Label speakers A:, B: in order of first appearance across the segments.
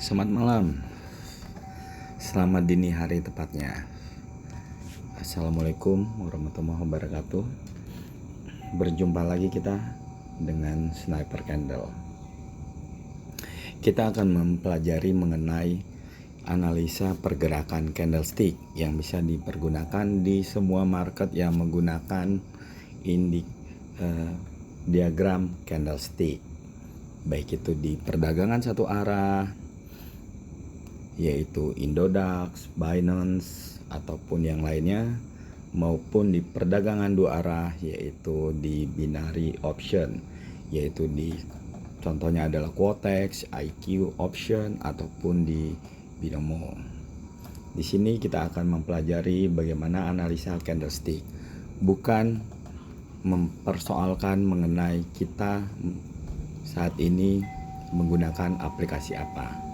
A: Selamat malam. Selamat dini hari tepatnya. Assalamualaikum warahmatullahi wabarakatuh. Berjumpa lagi kita dengan Sniper Candle. Kita akan mempelajari mengenai analisa pergerakan candlestick yang bisa dipergunakan di semua market yang menggunakan diagram candlestick, baik itu di perdagangan satu arah yaitu Indodax, Binance ataupun yang lainnya, maupun di perdagangan dua arah yaitu di binary option, yaitu di contohnya adalah Quotex, IQ option ataupun di binomo. Di sini kita akan mempelajari bagaimana analisa candlestick, bukan mempersoalkan mengenai kita saat ini menggunakan aplikasi apa.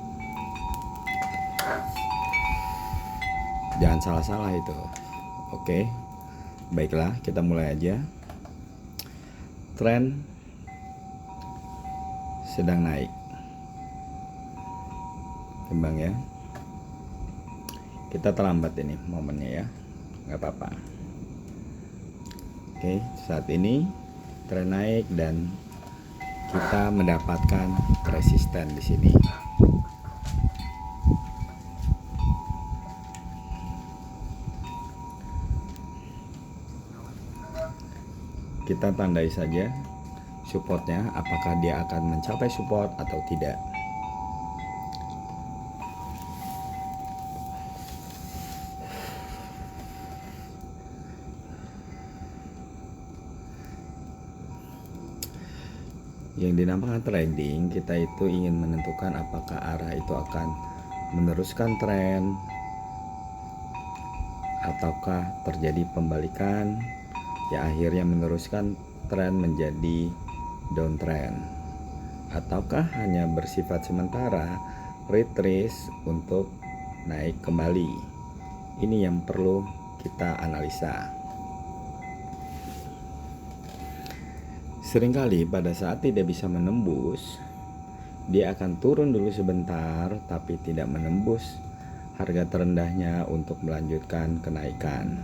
A: Jangan salah-salah itu. Oke, baiklah, kita mulai aja. Tren sedang naik, kembang ya. Kita terlambat ini momennya ya, nggak apa-apa. Oke, saat ini tren naik dan kita mendapatkan resisten di sini. Kita tandai saja supportnya, apakah dia akan mencapai support atau tidak. Yang dinamakan trading, kita itu ingin menentukan apakah arah itu akan meneruskan tren ataukah terjadi pembalikan yang akhirnya meneruskan tren menjadi downtrend, ataukah hanya bersifat sementara retrace untuk naik kembali. Ini yang perlu kita analisa. Seringkali pada saat tidak bisa menembus, dia akan turun dulu sebentar tapi tidak menembus harga terendahnya untuk melanjutkan kenaikan.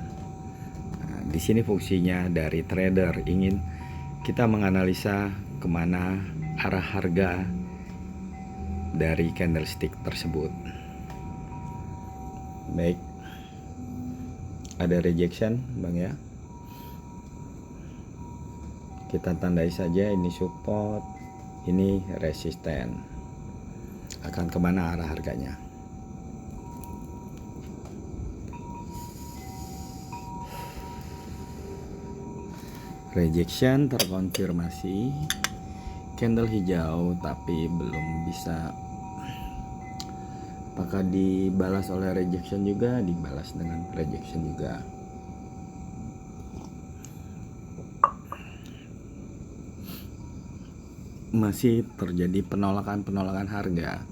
A: Nah, di sini fungsinya dari trader, ingin kita menganalisa kemana arah harga dari candlestick tersebut. Baik, ada rejection bang ya. Kita tandai saja ini support, ini resisten. Akan kemana arah harganya? Rejection terkonfirmasi, candle hijau tapi belum bisa. Apakah dibalas oleh rejection juga? Dibalas dengan rejection juga. Masih terjadi penolakan harga.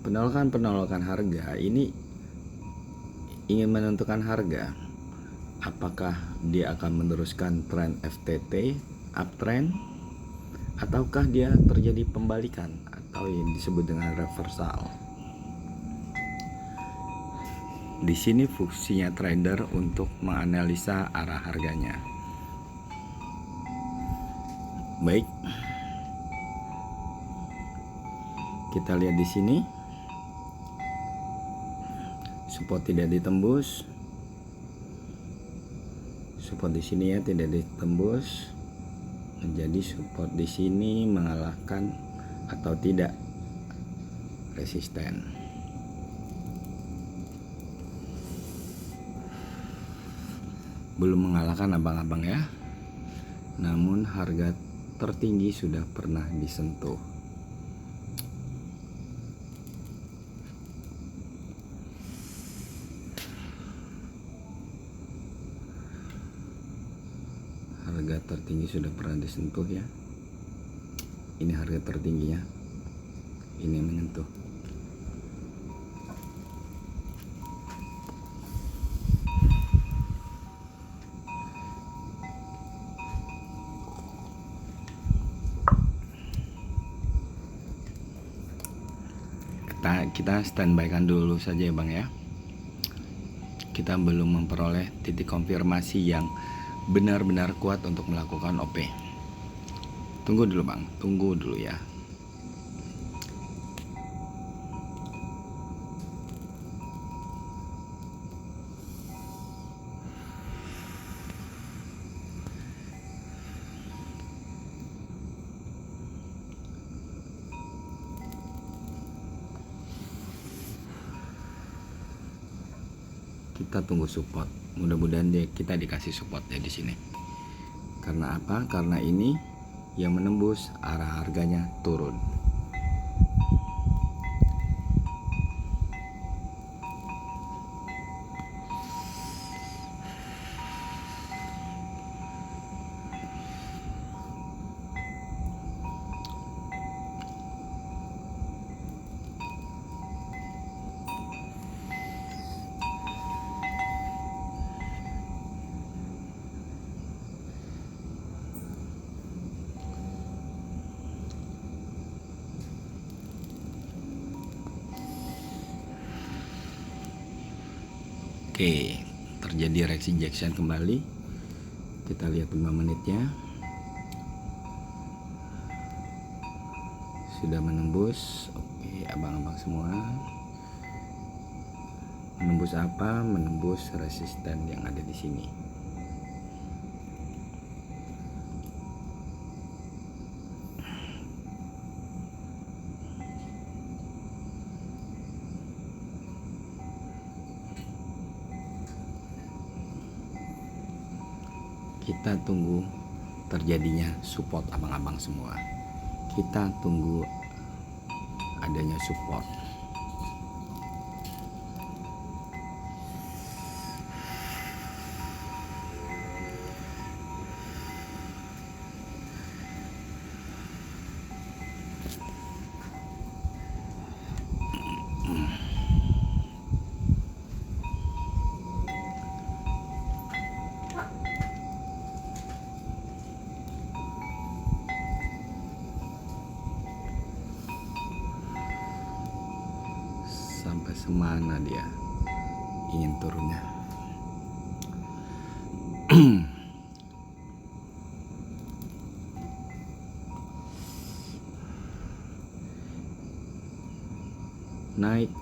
A: Penolakan harga ini ingin menentukan harga, apakah dia akan meneruskan tren FTT uptrend ataukah dia terjadi pembalikan atau yang disebut dengan reversal. Di sini fungsinya trader untuk menganalisa arah harganya. Baik, kita lihat di sini support tidak ditembus. Support di sini ya tidak ditembus, menjadi support di sini mengalahkan atau tidak resisten. Belum mengalahkan abang-abang ya, namun harga tertinggi sudah pernah disentuh. Harga tertinggi sudah pernah disentuh ya. Ini harga tertingginya, ini menyentuh. Kita standby kan dulu saja ya Bang ya. Kita belum memperoleh titik konfirmasi yang benar-benar kuat untuk melakukan OP. Tunggu dulu Bang, tunggu dulu ya. Kita tunggu support. Mudah-mudahan kita dikasih support ya di sini. Karena apa? Karena ini yang menembus arah harganya turun. Oke, terjadi reaksi Jackson kembali. Kita lihat 5 menitnya. Sudah menembus. Oke, abang-abang semua. Menembus apa? Menembus resisten yang ada di sini. Kita tunggu terjadinya support abang-abang semua. Kita tunggu adanya support. Sampai semana dia ingin turunnya. Naik.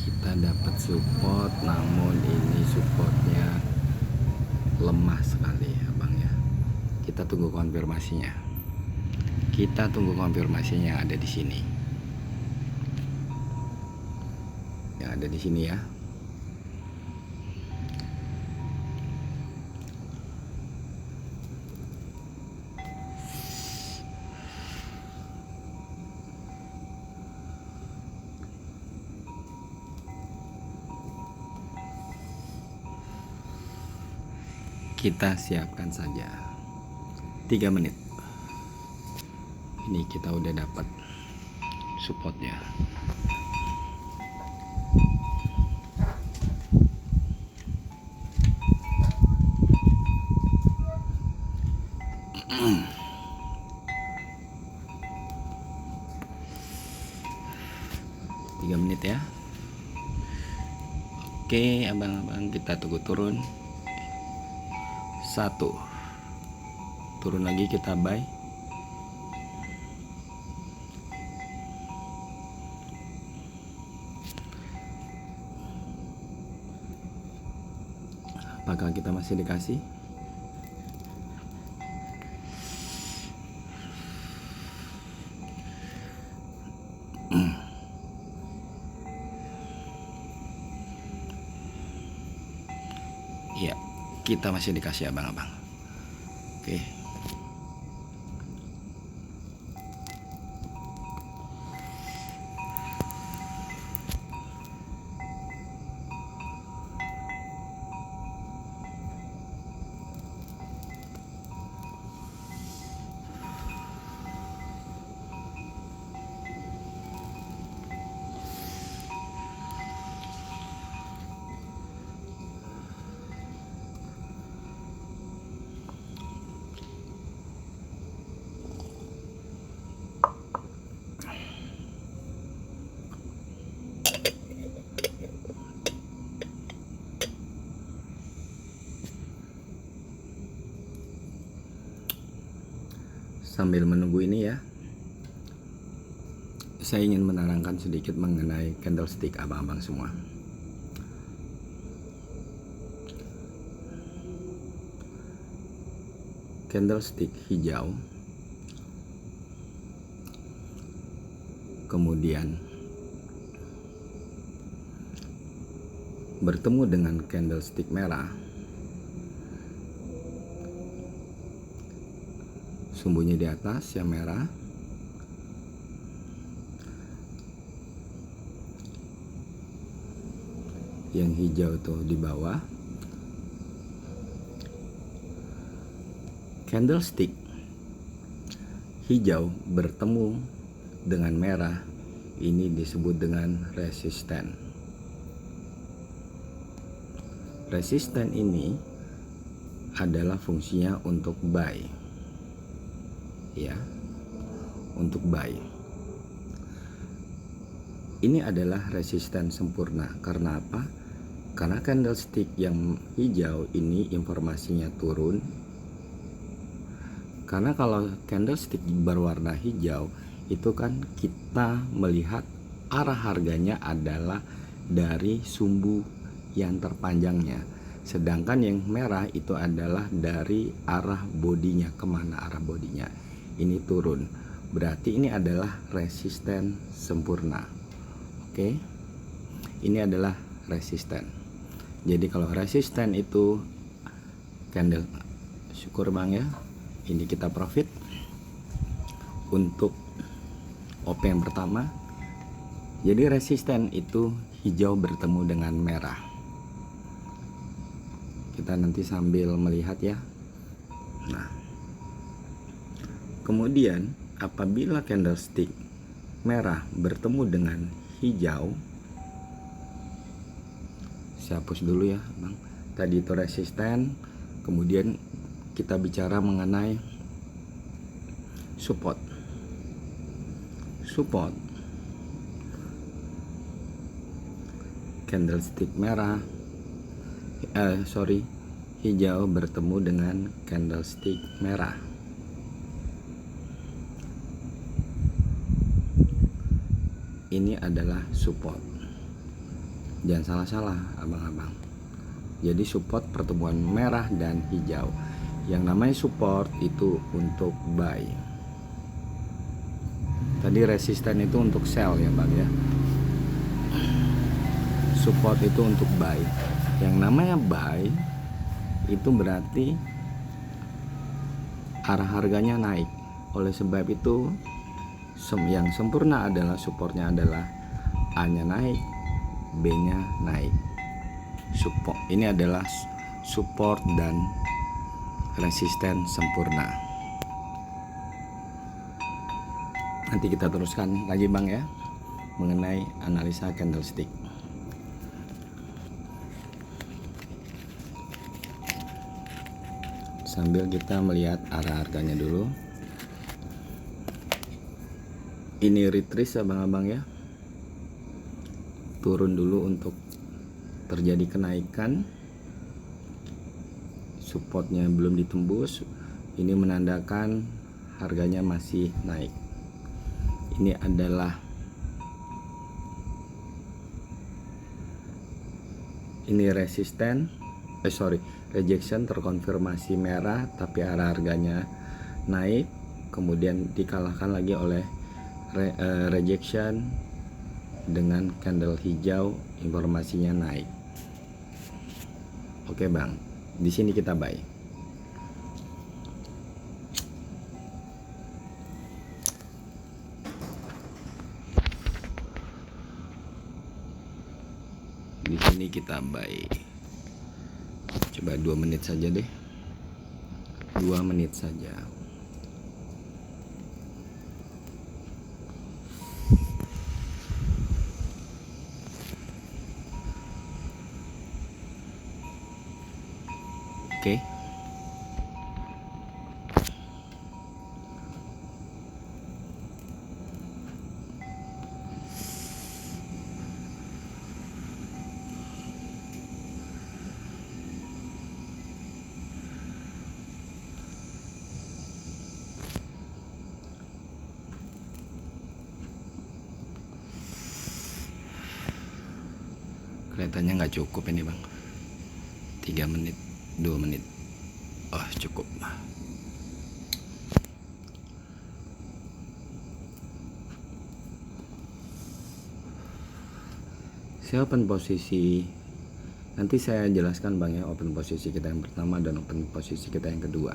A: Kita dapat support, namun ini supportnya lemah sekali ya Bang ya. Kita tunggu konfirmasinya. Kita tunggu konfirmasinya ada di sini. Yang ada di sini ya. Kita siapkan saja 3 menit. Ini kita udah dapat supportnya. Tiga menit ya. Oke abang-abang, kita tunggu turun. 1 turun lagi, kita buy. Apakah kita masih dikasih? Iya, kita masih dikasih abang-abang. Oke. Sambil menunggu ini ya, saya ingin menerangkan sedikit mengenai candlestick abang-abang semua. Candlestick hijau, kemudian bertemu dengan candlestick merah, sumbunya di atas yang merah, yang hijau tuh di bawah. Candlestick hijau bertemu dengan merah, ini disebut dengan resisten. Resisten ini adalah fungsinya untuk buy, ya, untuk buy. Ini adalah resisten sempurna. Karena apa? Karena candlestick yang hijau ini informasinya turun. Karena kalau candlestick berwarna hijau itu kan kita melihat arah harganya adalah dari sumbu yang terpanjangnya, sedangkan yang merah itu adalah dari arah bodinya. Kemana arah bodinya? Ini turun, berarti ini adalah resisten sempurna. Oke, ini adalah resisten. Jadi kalau resisten itu candle, syukur bang ya, ini kita profit untuk OP yang pertama. Jadi resisten itu hijau bertemu dengan merah. Kita nanti sambil melihat ya. Nah, kemudian apabila candlestick merah bertemu dengan hijau, saya hapus dulu ya bang. Tadi itu resisten, kemudian kita bicara mengenai support. Candlestick merah, hijau bertemu dengan candlestick merah. Ini adalah support. Jangan salah-salah abang-abang. Jadi support pertemuan merah dan hijau. Yang namanya support itu untuk buy. Tadi resisten itu untuk sell ya bang ya. Support itu untuk buy. Yang namanya buy itu berarti arah harganya naik. Oleh sebab itu yang sempurna adalah supportnya adalah A-nya naik, B-nya naik. Support ini adalah support dan resisten sempurna. Nanti kita teruskan lagi bang ya mengenai analisa candlestick. Sambil kita melihat arah harganya dulu. Ini retrace abang-abang ya, turun dulu untuk terjadi kenaikan. Supportnya belum ditembus, ini menandakan harganya masih naik. Ini adalah resisten, rejection terkonfirmasi merah tapi arah harganya naik, kemudian dikalahkan lagi oleh rejection dengan candle hijau, informasinya naik. Oke bang, di sini kita buy. Di sini kita buy. Coba 2 menit saja deh. 2 menit saja. Oke. Kelihatannya nggak cukup ini bang. 3 menit, 2 menit. Oh cukup. Saya open posisi. Nanti saya jelaskan bang ya, open posisi kita yang pertama dan open posisi kita yang kedua.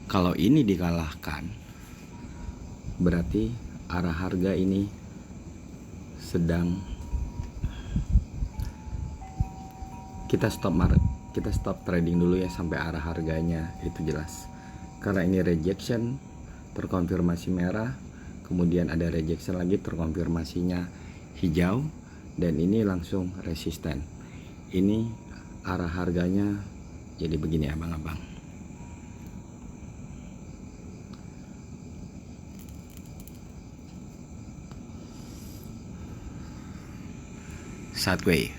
A: Kalau ini dikalahkan, berarti arah harga ini sedang kita stop trading dulu ya sampai arah harganya itu jelas. Karena ini rejection, terkonfirmasi merah, kemudian ada rejection lagi, terkonfirmasinya hijau, dan ini langsung resisten. Ini arah harganya jadi begini abang-abang. Sideways.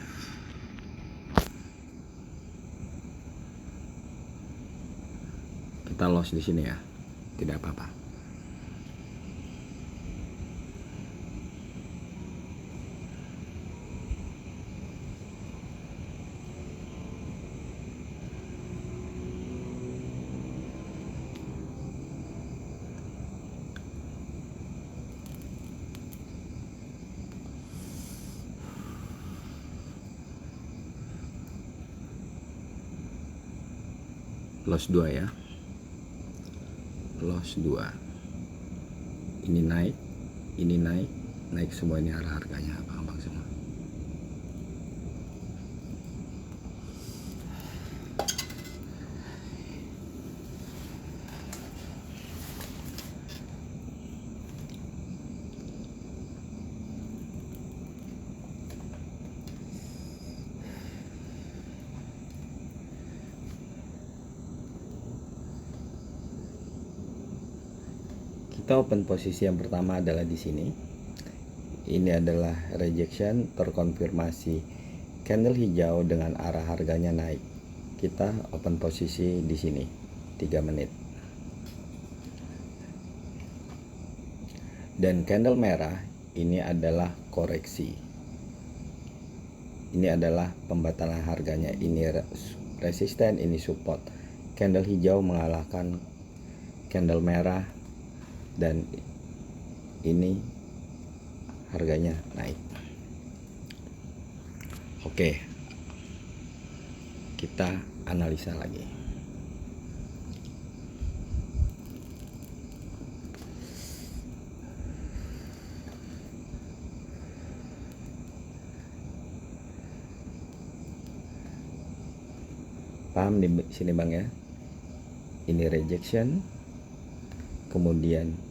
A: Kita loss di sini ya, tidak apa-apa. Loss 2 ya, loss 2. Ini naik, ini naik semua, ini arah harganya abang-abang semua. Kita open posisi yang pertama adalah di sini. Ini adalah rejection, terkonfirmasi candle hijau dengan arah harganya naik. Kita open posisi di sini 3 menit. Dan candle merah ini adalah koreksi. Ini adalah pembatalan harganya. Ini resisten, ini support. Candle hijau mengalahkan candle merah, dan ini harganya naik. Oke, kita analisa lagi. Paham di sini bang ya? Ini rejection, kemudian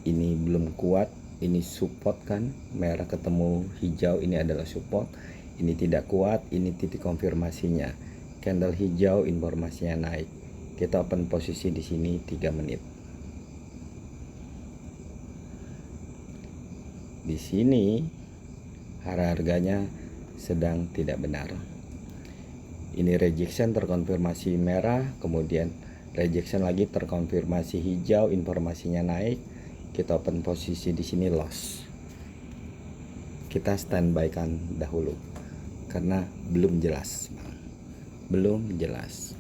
A: ini belum kuat, ini support kan, merah ketemu hijau, ini adalah support, ini tidak kuat, ini titik konfirmasinya. Candle hijau informasinya naik. Kita open posisi di sini 3 menit. Di sini harganya sedang tidak benar. Ini rejection, terkonfirmasi merah, kemudian rejection lagi, terkonfirmasi hijau, informasinya naik. Kita open posisi di sini loss. Kita standby kan dahulu karena belum jelas, belum jelas.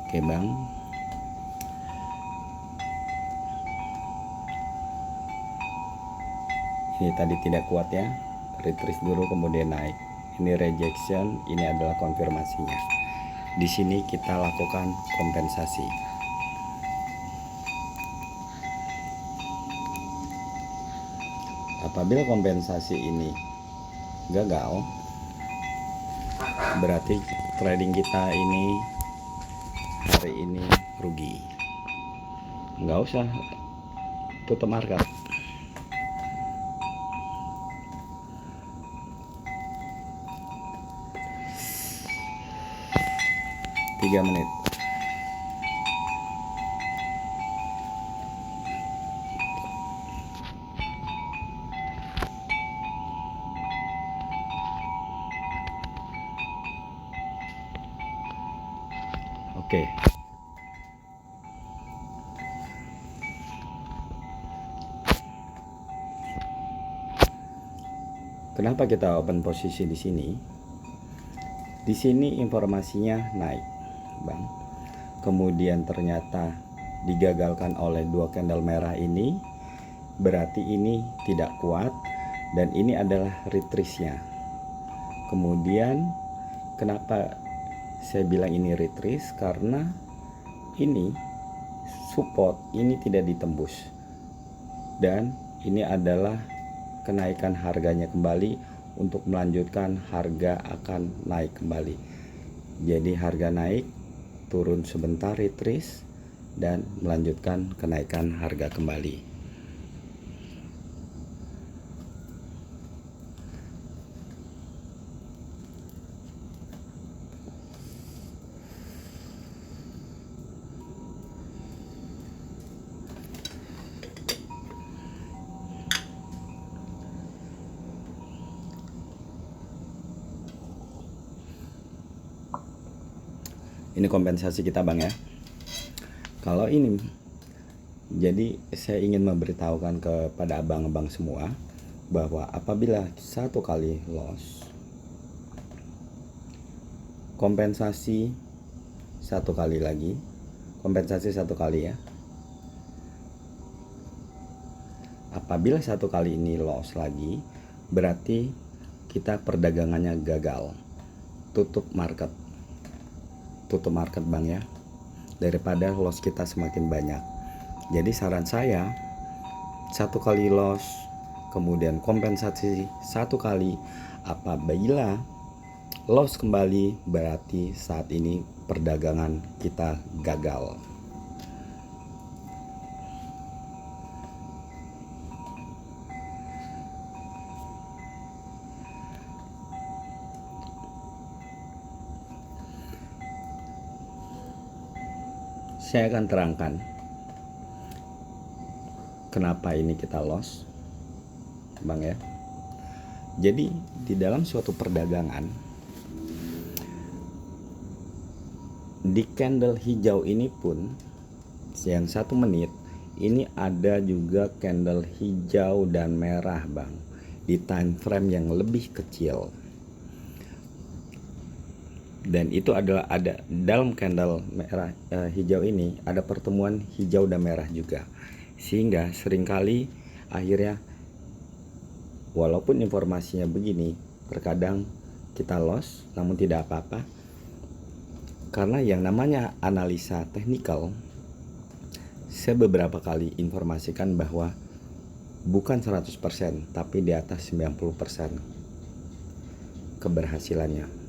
A: Oke bang, ini tadi tidak kuat ya, retrace dulu kemudian naik. Ini rejection, ini adalah konfirmasinya. Di sini kita lakukan kompensasi. Apabila kompensasi ini gagal, berarti trading kita ini hari ini rugi. Nggak usah tutup market. Tiga menit. Oke. Kenapa kita open posisi di sini? Di sini informasinya naik, Bang. Kemudian ternyata digagalkan oleh dua candle merah ini, berarti ini tidak kuat dan ini adalah retrace-nya. Kemudian kenapa saya bilang ini retrace? Karena ini support ini tidak ditembus dan ini adalah kenaikan harganya kembali. Untuk melanjutkan harga akan naik kembali. Jadi harga naik, turun sebentar retrace dan melanjutkan kenaikan harga kembali. Ini kompensasi kita, Bang, ya. Kalau ini, jadi saya ingin memberitahukan kepada abang-abang semua bahwa apabila satu kali loss, kompensasi satu kali lagi, kompensasi satu kali ya. Apabila satu kali ini loss lagi, berarti kita perdagangannya gagal. Tutup market, Bang, ya, daripada loss kita semakin banyak. Jadi saran saya, satu kali loss kemudian kompensasi satu kali. Apabila loss kembali, berarti saat ini perdagangan kita gagal. Saya akan terangkan kenapa ini kita loss, Bang, ya. Jadi di dalam suatu perdagangan, di candle hijau ini pun yang 1 menit ini ada juga candle hijau dan merah, Bang, di time frame yang lebih kecil. Dan itu adalah ada dalam candle merah hijau ini ada pertemuan hijau dan merah juga, sehingga seringkali akhirnya walaupun informasinya begini, terkadang kita loss namun tidak apa-apa, karena yang namanya analisa teknikal, saya beberapa kali informasikan bahwa bukan 100% tapi di atas 90% keberhasilannya.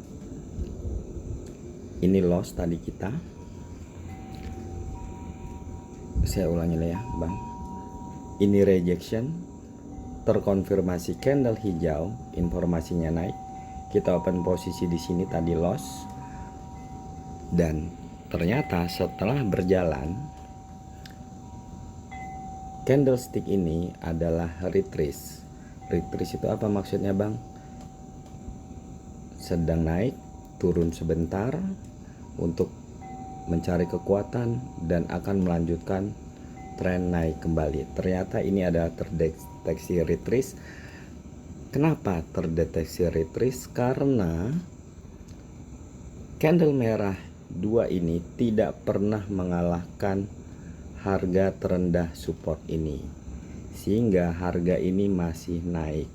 A: Ini loss tadi kita, saya ulangi ya, Bang. Ini rejection, terkonfirmasi candle hijau, informasinya naik. Kita open posisi di sini tadi loss, dan ternyata setelah berjalan, candlestick ini adalah retrace. Retrace itu apa maksudnya, Bang? Sedang naik, turun sebentar untuk mencari kekuatan dan akan melanjutkan tren naik kembali. Ternyata ini adalah terdeteksi retrace. Kenapa terdeteksi retrace? Karena candle merah 2 ini tidak pernah mengalahkan harga terendah support ini, sehingga harga ini masih naik.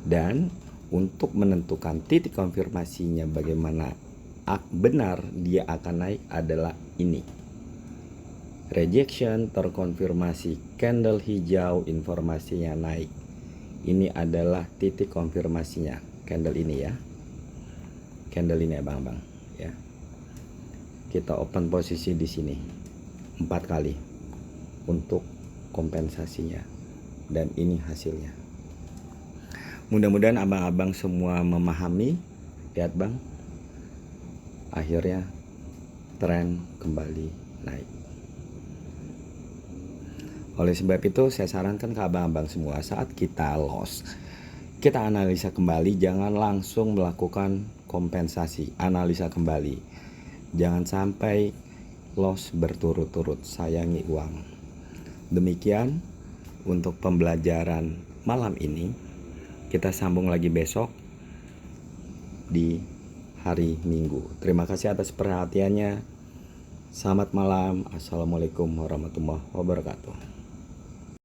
A: Dan untuk menentukan titik konfirmasinya bagaimana benar dia akan naik adalah ini. Rejection terkonfirmasi, candle hijau informasinya naik. Ini adalah titik konfirmasinya, candle ini ya. Candle ini abang-abang ya. Kita open posisi di sini 4 kali untuk kompensasinya, dan ini hasilnya. Mudah-mudahan abang-abang semua memahami. Lihat bang, akhirnya tren kembali naik. Oleh sebab itu saya sarankan ke abang-abang semua, saat kita loss, kita analisa kembali, jangan langsung melakukan kompensasi. Analisa kembali, jangan sampai loss berturut-turut, sayangi uang. Demikian untuk pembelajaran malam ini. Kita sambung lagi besok di hari Minggu. Terima kasih atas perhatiannya. Selamat malam. Assalamualaikum warahmatullahi wabarakatuh.